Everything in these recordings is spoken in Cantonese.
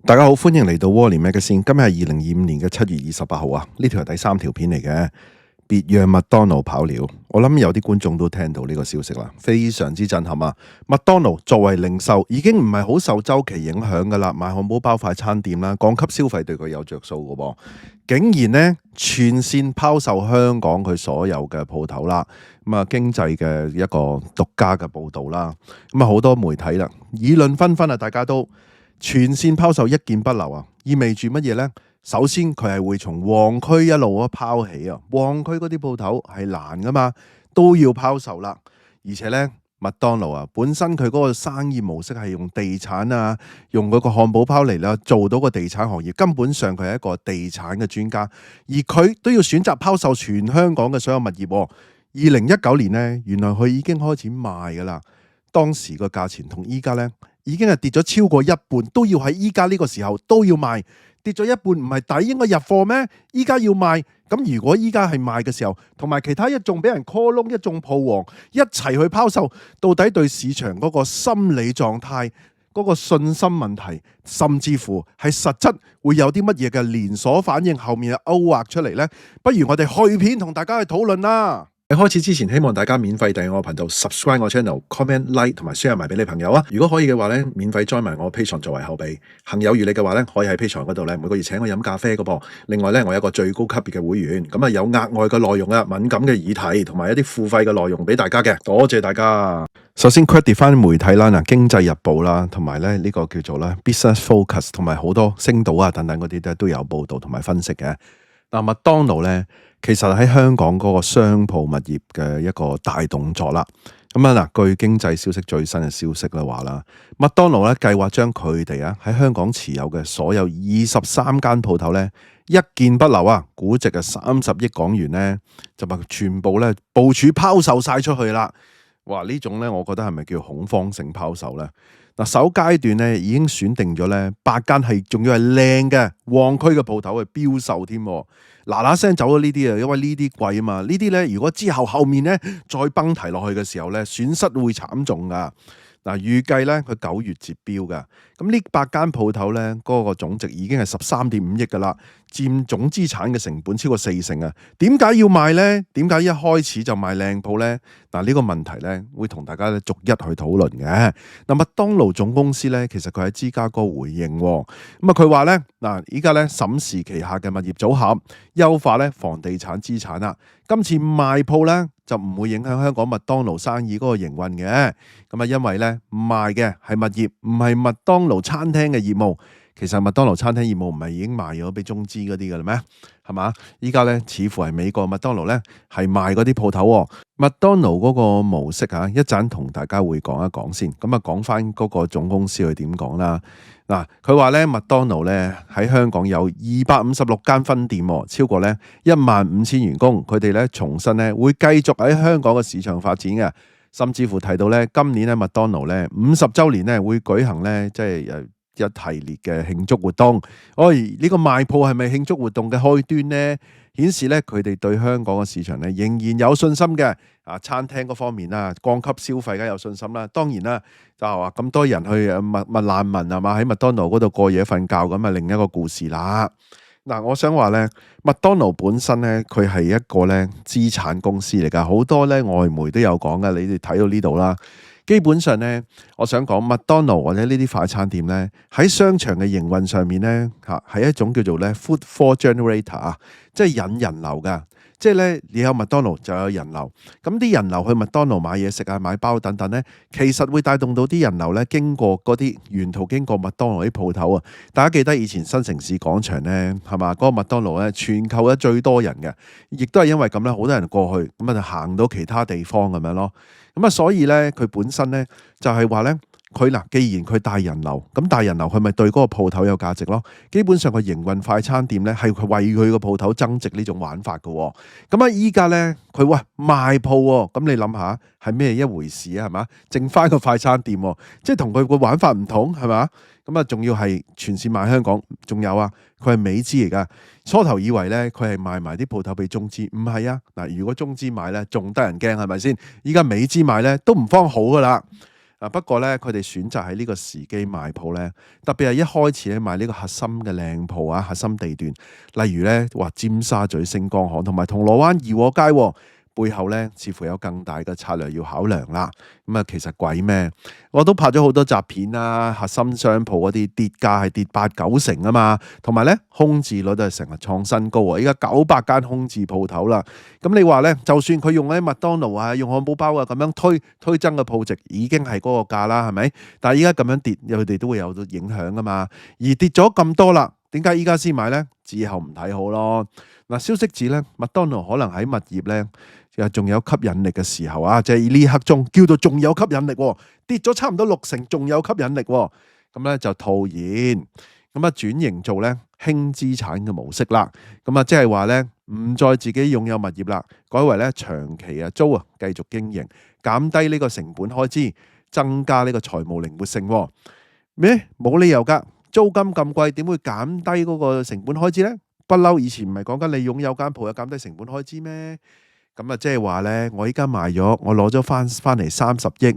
大家好，歡迎嚟到 Wally Magazine。今日係2025年嘅7月28號啊！呢條係第3條片嚟嘅，別讓麥當勞跑了。我諗有啲觀眾都聽到呢個消息啦，非常之震撼啊！麥當勞作為零售已經唔係好受周期影響噶啦，賣漢堡包快餐店啦，降級消費對佢有着數噶噃，竟然呢全線拋售香港佢所有嘅鋪頭啦。咁啊，經濟嘅一個獨家嘅報導啦，咁啊好多媒體啦議論紛紛啊，大家都全線拋售一件不留啊，意味住乜嘢呢？首先佢係會從旺區一路拋起啊，旺區嗰啲鋪頭係難噶嘛，都要拋售啦。而且呢，麥當勞啊，本身佢嗰個生意模式係用地產啊，用嗰個漢堡包嚟啦，做到個地產行業，根本上佢係一個地產嘅專家，而佢都要選擇拋售全香港嘅所有物業。2019年呢，原來佢已經開始賣噶啦，當時個價錢同依家呢，已經係跌咗超過一半，都要喺依家呢個時候都要賣，跌咗一半唔係抵應該入貨咩？依家要賣，咁如果依家係賣嘅時候，同埋其他一眾俾人 call 窿、一眾鋪王一齊去拋售，到底對市場嗰個心理狀態、嗰個信心問題，甚至乎係實質會有啲乜嘢嘅連鎖反應後面嘅勾畫出嚟呢？不如我哋去片同大家去討論啦。喺開始之前，希望大家免費訂閱我頻道 ，subscribe 我 channel，comment like 同埋 share 埋俾你朋友啊！如果可以嘅話咧，免費 join 埋我 Patreon 作為後備。行有餘力嘅話咧，可以喺 Patreon 嗰度咧每個月請我飲咖啡嘅噃。另外咧，我有一個最高級別嘅會員，咁啊有額外嘅內容啊，敏感嘅議題同埋一啲付費嘅內容俾大家嘅。多謝大家。首先 credit 翻媒體啦，嗱，經濟日報啦，同埋咧呢個叫做咧 Business Focus， 同埋好多星島啊等等嗰啲咧都有報導同埋分析嘅。嗱，麥當勞咧，其實喺香港嗰個商鋪物業嘅一個大動作啦。咁啊嗱，據經濟消息最新嘅消息咧話啦，麥當勞咧計劃將佢哋啊喺香港持有嘅所有23間鋪頭咧一件不留啊，估值嘅30億港元咧就話全部咧部署拋售晒出去啦。哇！呢種咧，我覺得係咪叫恐慌性拋售咧？嗱，首階段咧已經選定咗咧8間係仲要係靚嘅旺區嘅鋪頭去標售添，嗱聲走咗呢啲啊，因為呢啲貴啊嘛。呢啲咧如果之後面咧再崩提落去嘅時候咧，損失會慘重噶。嗱，預計咧佢9月截標噶，咁呢8間鋪頭咧嗰個總值已經係13.5億噶啦，佔總資產嘅成本超過40%啊！點解要賣咧？點解一開始就賣靚鋪咧？嗱，呢個問題咧會同大家咧逐一去討論嘅。嗱，麥當勞總公司咧其實佢喺芝加哥回應，咁啊佢話咧嗱，依家咧審視旗下嘅物業組合，優化咧房地產資產啦。今次賣鋪咧就唔會影響香港麥當勞生意嗰個營運嘅，咁啊因為咧賣嘅係物業，唔係麥當勞餐廳嘅業務。其實麥當勞餐廳業務唔係已經賣咗俾中資嗰啲嘅啦咩？係嘛？依家咧似乎係美國麥當勞咧係賣嗰啲鋪頭喎。麥當勞嗰個模式啊，一陣同大家會講一講先。咁啊講翻嗰個總公司佢點講啦？嗱，佢話咧麥當勞咧喺香港有256間分店，超過咧15000員工。佢哋咧重新咧會繼續喺香港嘅市場發展嘅，甚至乎提到咧今年咧麥當勞咧50週年咧會舉行咧即係一系列嘅慶祝活動。呢個賣鋪係咪慶祝活動嘅開端呢？顯示咧佢哋對香港嘅市場咧仍然有信心嘅。餐廳嗰方面啦，降級消費梗有信心啦。當然啦，就係話咁多人去麥難民係嘛，喺麥當勞嗰度過夜瞓覺咁啊，另一個故事啦。嗱，我想話咧，麥當勞本身咧，佢係一個咧資產公司嚟㗎，好多咧外媒都有講㗎，你哋睇到呢度啦。基本上咧，我想講麥當勞或者呢啲快餐店咧，喺商場嘅營運上面咧，係一種叫做咧 footfall generator 啊，即係引人流㗎。即係咧，你有麥當勞就有人流，咁啲人流去麥當勞買嘢食啊、買包等等咧，其實會帶動到啲人流咧，經過嗰啲沿途經過麥當勞啲鋪頭啊。大家記得以前新城市廣場咧，係嘛？嗰個麥當勞咧，全球咧最多人嘅，亦都係因為咁咧，好多人過去，咁啊就行到其他地方咁樣咯。咁啊，所以咧，佢本身咧就係話咧。佢嗱，既然佢帶人流，咁帶人流佢咪對嗰個鋪頭有價值咯？基本上佢營運快餐店咧，係為佢個鋪頭增值呢種玩法嘅。咁啊，依家咧佢喂賣鋪喎，咁你諗下係咩一回事啊？係嘛，剩翻個快餐店，即係同佢個玩法唔同係嘛？咁啊，仲要係全線賣香港，仲有啊，佢係美資嚟噶。初頭以為咧佢係賣埋啲鋪頭俾中資，唔係啊。嗱，如果中資買咧，仲得人驚係咪先？依家美資買咧都唔方好噶啦。不過咧，佢哋選擇喺呢個時機賣鋪咧，特別係一開始咧賣呢個核心嘅靚鋪啊，核心地段，例如咧話尖沙咀星光行同埋銅鑼灣怡和街，背後咧似乎有更大嘅策略要考量啦。其實鬼咩？我都拍咗好多集片啦，核心商鋪嗰啲跌價係跌8-9成啊嘛，同埋咧空置率都係成日創新高啊！依家900間空置鋪頭啦。咁你話咧，就算佢用喺麥當勞啊、用漢堡包啊咁樣推增嘅鋪值，已經係嗰個價啦，係咪？但係依家咁樣跌，佢哋都會有影響噶嘛。而跌咗咁多啦，點解依家先買咧？之後唔睇好咯。消息指咧，麥當勞可能喺物業咧仲有吸引力嘅時候啊，即係呢刻鐘叫做仲有吸引力，跌咗差唔多60%，仲有吸引力，咁咧就套現，轉型做咧輕資產嘅模式啦。即係話咧唔再自己擁有物業啦，改為咧長期租啊，繼續經營，減低呢個成本開支，增加呢個財務靈活性。咩？冇理由噶，租金咁貴，點會減低嗰個成本開支咧？不嬲，以前唔係講緊你擁有間鋪有減低成本開支咩？即係話咧，我依家賣咗，我攞咗翻嚟30億，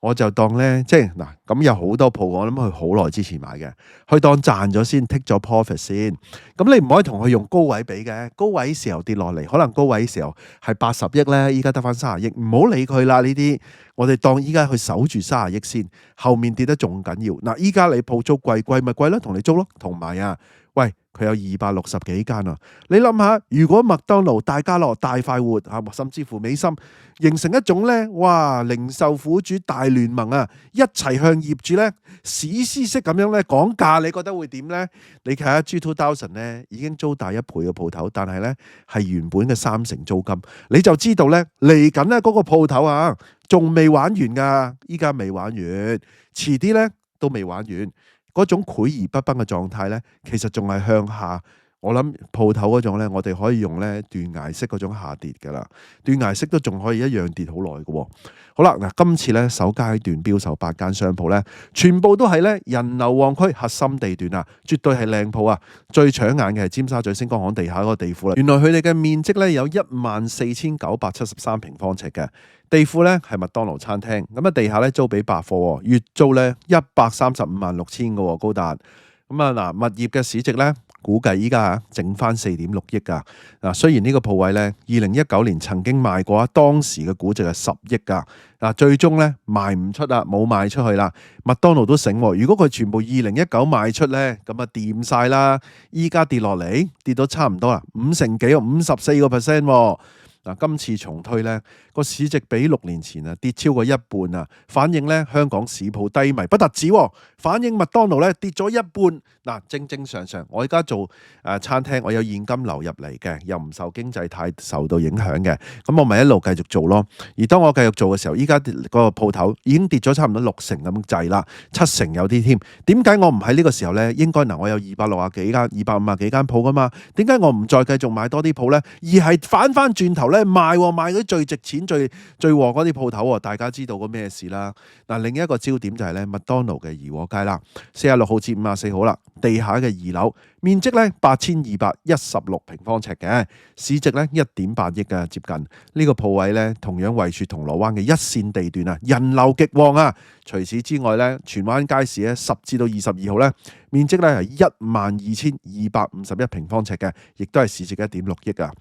我就當咧，即係嗱，咁有好多鋪，我諗佢好耐之前買嘅，佢當賺咗先，take 咗 profit 先。咁你唔可以同佢用高位比嘅，高位時候跌落嚟，可能高位時候係80億咧，依家得翻30億，唔好理佢啦。呢啲我哋當依家去守住30億先，後面跌得仲緊要。嗱，依家你鋪租貴咪貴咯，同你租咯，同埋啊，喂。佢有260幾間啊！你諗下，如果麥當勞、大家樂、大快活甚至乎美心形成一種咧，哇！零售苦主大聯盟啊，一齊向業主咧史詩式咁樣咧講價，你覺得會點咧？你睇下 G2000 咧已經租大1倍嘅鋪頭，但係咧係原本嘅30%租金，你就知道咧嚟緊咧嗰個鋪頭啊，仲未玩完噶，依家未玩完，遲啲咧都未玩完。嗰種潰而不崩嘅狀態咧，其實仲係向下。我諗鋪頭嗰種咧，我哋可以用咧斷崖式嗰種下跌噶啦，斷崖式都仲可以一樣跌好耐嘅。好啦，嗱，今次咧首階段標售8間商鋪咧，全部都係咧人流旺區核心地段啊，絕對係靚鋪啊！最搶眼嘅係尖沙咀星光行地下嗰個地庫啦。原來佢哋嘅面積咧有14,973平方尺嘅地庫咧係麥當勞餐廳，地下咧租俾百貨，月租咧1356000嘅高達。物業嘅市值咧，估計依家剩翻4.6億噶。雖然呢個鋪位咧，2019年曾經賣過，當時嘅估值係10億噶。最終咧賣唔出啦，冇賣出去啦。麥當勞都醒，如果佢全部2019賣出咧，咁啊掂晒啦。依家跌落嚟，跌到差唔多啦，5成幾，54%。今次重推咧，個市值比6年前跌超過一半啊！反映咧香港市鋪低迷不特止，反映麥當勞咧跌咗一半。正常，我而家做餐廳，我有現金流入嚟嘅，又唔受經濟太受到影響嘅，咁我咪一路繼續做咯。而當我繼續做嘅時候，依家個鋪頭已經跌咗差唔多60%咁滯啦，7成有啲添。點解我唔喺呢個時候咧？應該我有260幾間、250幾間鋪噶嘛？點解我唔再繼續買多啲鋪咧？而係反翻轉頭咧賣嗰啲最值錢、最旺嗰啲鋪頭？大家知道個咩事啦？另一個焦點就係咧麥當勞嘅怡和街啦，46號至54號啦。地下嘅2樓，面積咧8216平方尺嘅，市值咧1.8億嘅接近。呢個鋪位咧同樣位處銅鑼灣嘅一線地段啊，人流極旺啊。除此之外咧，荃灣街市咧10至到22號咧，面積咧係12251平方尺嘅，亦都係市值1.6億啊。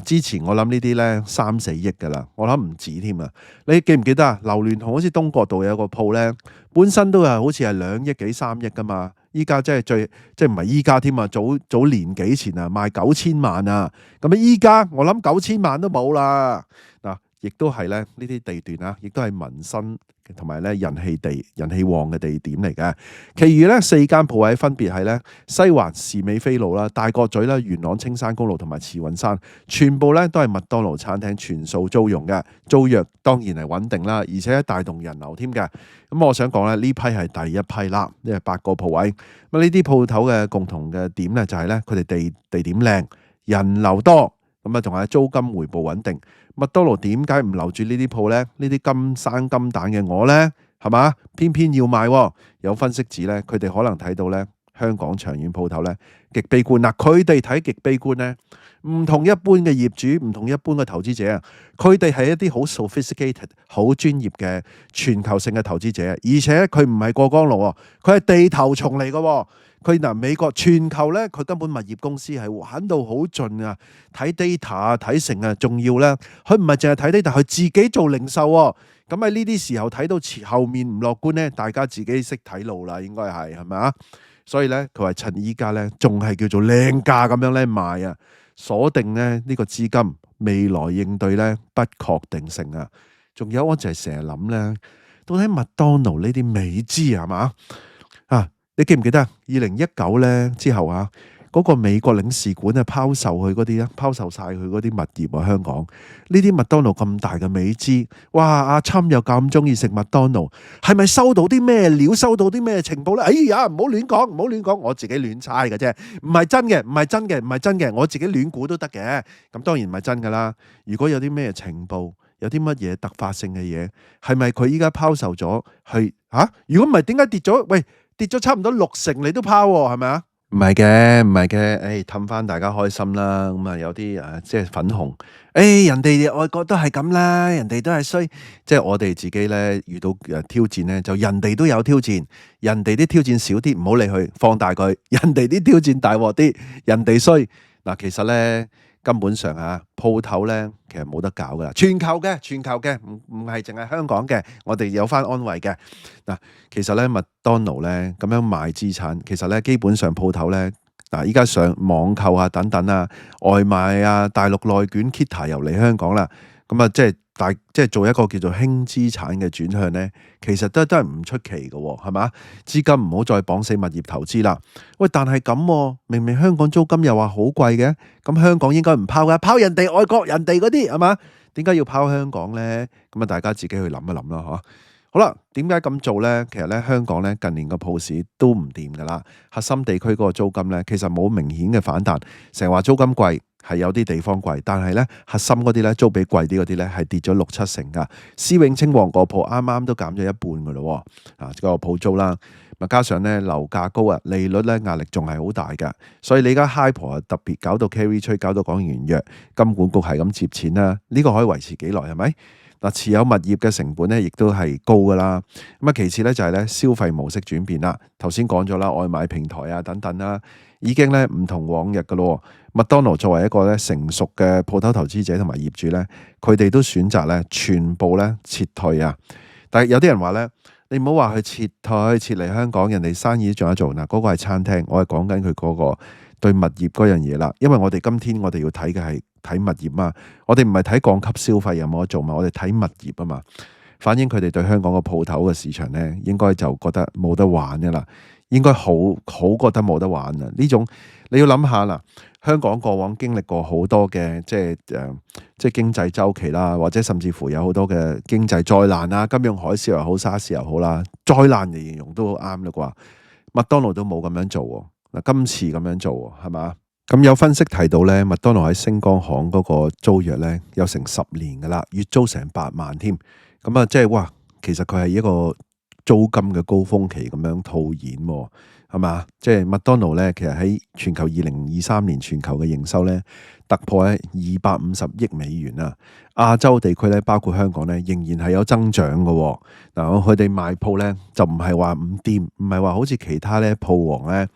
之前我諗呢啲咧3-4億噶啦，我諗唔止添啊。你記唔記得啊？榴蓮同好似東角道有個鋪咧，本身都係好似係2億幾3億噶嘛。依家即係唔係依家添啊？早年幾前啊，賣9000萬啊，咁依家我諗9000萬都冇啦。亦都係咧呢啲地段啊，亦都係民生同埋咧人氣旺嘅地點嚟嘅。其餘咧4間鋪位分別係咧西環士美菲路啦、大角咀啦、元朗青山公路同埋慈雲山，全部咧都係麥當勞餐廳全數租用嘅，租約當然係穩定啦，而且帶動人流添嘅。咁我想講咧呢批係第一批啦，呢係8個鋪位。呢啲鋪頭嘅共同嘅點咧就係咧佢哋地點靚、人流多，同埋租金回報穩定。麥當勞點解唔留住呢啲鋪呢？呢啲金生金蛋嘅我呢，係嘛？偏偏要賣。有分析指咧，佢哋可能睇到咧香港長遠鋪頭咧極悲觀。嗱，佢哋睇極悲觀咧，唔同一般嘅業主，唔同一般嘅投資者啊，佢哋係一啲好 sophisticated、好專業嘅全球性嘅投資者，而且佢唔係過江龍喎，佢係地頭蟲嚟嘅。佢嗱美國全球咧，佢根本物業公司係玩到好盡啊，睇 data 啊，睇成啊，仲要咧，佢唔係淨係睇 data，佢自己做零售喎。咁喺呢啲時候睇到後面唔樂觀咧，大家自己識睇路啦，應該係咪啊？所以咧，佢話趁依家咧，仲係叫做靚價咁樣咧賣啊，鎖定咧呢個資金未來應對咧不確定性啊。仲有我就係成日諗咧，到底麥當勞呢啲美資係嘛啊？你記唔記得2019咧之後啊，嗰個美國領事館啊拋售佢嗰啲啊，拋售晒佢嗰啲物業啊，香港呢啲麥當勞咁大嘅美資，哇！阿侵又咁中意食麥當勞，係咪收到啲咩料？收到啲咩情報咧？哎呀，唔好亂講，唔好亂講，我自己亂猜嘅啫，唔係真嘅，唔係真嘅，唔係真嘅，我自己亂估都得嘅。咁當然唔係真噶啦。如果有啲咩情報，有啲乜嘢突發性嘅嘢，係咪佢依家拋售咗去嚇？如果唔係，點解跌咗？喂！跌咗差唔多60%，你都拋喎，係咪啊？唔係嘅，唔係嘅，氹翻大家開心啦。咁啊，有啲即係粉紅，人哋外國都係咁啦，人哋都係衰，即係我哋自己咧遇到挑戰咧，就人哋都有挑戰，人哋啲挑戰少啲，唔好理佢，放大佢；人哋啲挑戰大鑊啲，人哋衰嗱，其實咧。根本上啊，鋪頭咧其實冇得搞噶啦，全球嘅，唔係淨係香港嘅，我哋有翻安慰嘅嗱。其實咧麥當勞咧咁樣賣資產，其實咧基本上鋪頭咧嗱，依家上網購啊等等啊，外賣啊，大陸內卷 Kita 又嚟香港啦，咁啊即係做一個叫做輕資產嘅轉向咧，其實都係唔出奇嘅喎，係嘛？資金唔好再綁死物業投資啦。喂，但係咁，明明香港租金又話好貴嘅，咁香港應該唔拋㗎，拋人哋外國人哋嗰啲係嘛？點解要拋香港咧？咁啊，大家自己去諗一諗啦，嚇。好啦，點解咁做咧？其實咧，香港咧近年個鋪市都唔掂㗎啦，核心地區嗰個租金咧，其實冇明顯嘅反彈，成日話租金貴。係有啲地方貴，但係咧核心嗰啲咧租比貴啲嗰啲咧係跌咗6-7成噶。施永青旺個鋪啱啱都減咗一半噶咯，個鋪租啦，加上咧樓價高啊，利率咧壓力仲係好大噶，所以你而家 HIBOR特別搞到 carry trade，搞到港元弱，金管局係咁接錢啦，呢個可以維持幾耐係咪？嗱，持有物業嘅成本咧亦都係高噶啦。咁啊，其次咧就係咧消費模式轉變啦。頭先講咗啦，外賣平台啊等等啦，已經咧唔同往日噶咯。麥當勞作為一個咧成熟嘅鋪頭投資者同埋業主咧，佢哋都選擇咧全部咧撤退啊。但係有啲人話咧，你唔好話佢撤退撤離香港，人哋生意都仲有做嗱，嗰個係餐廳，我係講緊佢嗰個對物業嗰樣嘢啦。因為我哋今天我哋要睇嘅係睇物業嘛，我哋唔係睇降級消費有冇得做嘛，我哋睇物業啊嘛。反映佢哋對香港個鋪頭嘅市場咧，應該就覺得冇得玩嘅啦，應該好覺得冇得玩啊！呢種你要諗下啦，香港過往經歷過好多嘅即係經濟周期啦，或者甚至乎有好多嘅經濟災難啊，金融海嘯又好，沙士又好啦，災難嚟形容都好啱啦啩。麥當勞都冇咁樣做喎，嗱今次咁樣做喎，係嘛？咁有分析提到咧，麥當勞喺星光行嗰個租約咧有成10年噶啦，月租成8萬添。咁啊，即係哇，其實佢係一個租金嘅高峰期咁樣套現喎，係嘛？即係麥當勞咧，其實喺全球2023年全球嘅營收咧突破喺250億美元啊！亞洲地區咧，包括香港咧，仍然係有增長嘅喎。嗱，佢哋賣鋪咧就唔係話唔掂，唔係話好似其他咧鋪王咧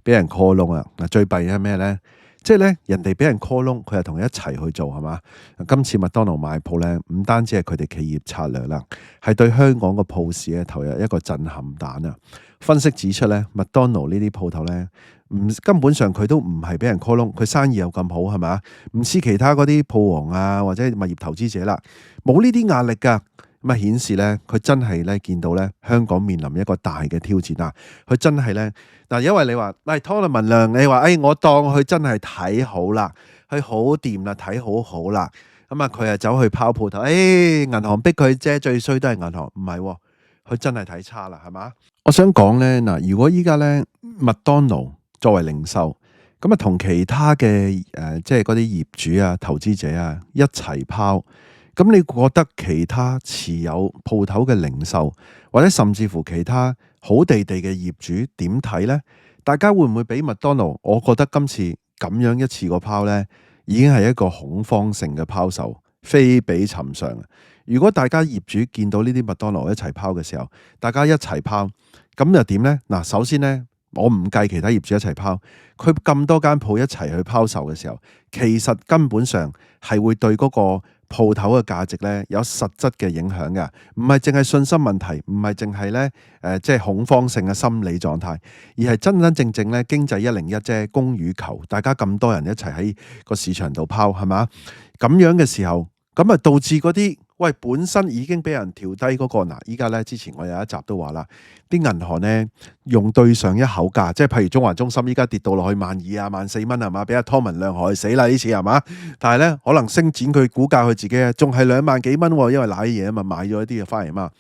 俾人 call 窿啊！嗱，最弊係咩咧？即係咧，人哋俾人 call 窿，佢係同佢一齊去做係嘛？今次麥當勞買鋪咧，唔單止係佢哋企業策略啦，係對香港個鋪市咧投入一個震撼彈啊！分析指出咧，麥當勞呢啲鋪頭咧，根本上佢都唔係俾人 call 窿，佢生意又咁好係嘛？唔似其他嗰啲鋪王啊，或者物業投資者啦，冇呢啲壓力㗎。咁啊，顯示咧，佢真係咧見到咧香港面臨一個大嘅挑戰啊！佢真係咧嗱，因為你話喂湯文亮，你話我當佢真係睇好啦，佢好掂啦，睇好啦，咁啊佢啊走去拋鋪頭，銀行逼佢啫，最衰都係銀行，唔係喎，佢真係睇差啦，係嘛？我想講咧嗱，如果依家咧麥當勞作為零售，咁啊同其他嘅即係嗰啲業主啊、投資者啊一齊拋。咁你覺得其他持有鋪頭嘅零售，或者甚至乎其他好地地嘅業主點睇呢？大家會唔會俾麥當勞？我覺得今次咁樣一次過拋呢，已經係一個恐慌性嘅拋售，非比尋常。如果大家業主見到呢啲麥當勞一齊拋嘅時候，大家一齊拋，咁又點呢？嗱，首先呢，我唔計其他業主一齊拋，佢咁多間鋪一齊去拋售嘅時候，其實根本上係會對嗰個鋪頭嘅價值咧有實質嘅影響嘅，唔係淨係信心問題，唔係淨係咧即係恐慌性嘅心理狀態，而係真真正正咧經濟101啫，供與求，大家咁多人一齊喺個市場度拋，係嘛？咁樣嘅時候，咁啊導致嗰啲本身已經俾人調低嗰個嗱，依家咧之前我有一集都話啦，啲銀行咧用對上一口價，即係譬如中環中心依家跌到落去12,000啊14,000係嘛，俾阿湯文亮害死啦呢次係嘛，但係咧可能升展佢股價佢自己啊，仲係2萬幾蚊，因為瀨嘢啊嘛，買咗一啲嘢翻嚟嘛。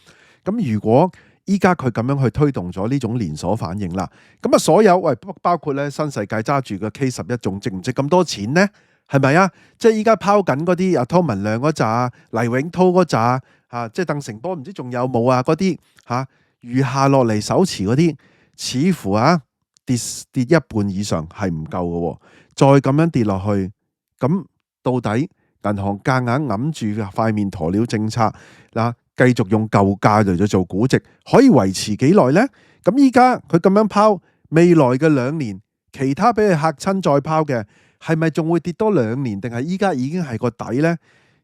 咁如果依家佢咁樣去推動咗呢種連鎖反應啦，咁啊所有包括咧新世界揸住個 K11仲值唔值咁多錢呢？係咪啊？即係依家拋緊嗰啲阿湯文亮嗰扎、黎永濤嗰扎嚇，即係鄧成波唔知仲有冇啊？嗰啲嚇餘下落嚟手持嗰啲，似乎跌一半以上係唔夠嘅喎。再咁樣跌落去，咁到底銀行夾硬揞住塊面鴕鳥政策嗱，繼續用舊價嚟咗做估值，可以維持幾耐呢？咁依家佢咁樣拋，未來嘅2年，其他俾佢嚇親再拋嘅。係咪仲會跌多2年？定係依家已經係個底呢？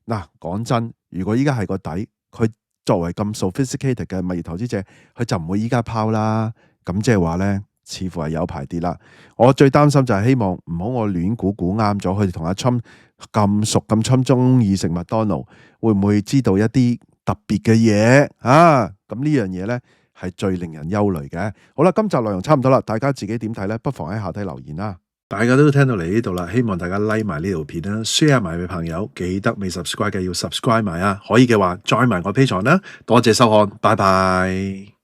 嗱，講真，如果依家係個底，佢作為咁 sophisticated 嘅物業投資者，佢就唔會依家拋啦。咁即係話呢，似乎係有排跌啦。我最擔心就係希望唔好我亂估啱咗，佢哋同阿侵咁熟咁侵中意食麥當勞，會唔會知道一啲特別嘅嘢啊？咁呢樣嘢呢，係最令人憂慮嘅。好啦，今集內容差唔多啦，大家自己點睇呢？不妨喺下底留言啦。大家都聽到嚟呢度啦，希望大家 like 埋呢條片啦 ，share 埋俾朋友，記得未 subscribe 嘅要 subscribe 埋啊！可以嘅話，join埋我 Patreon啦，多謝收看，拜拜。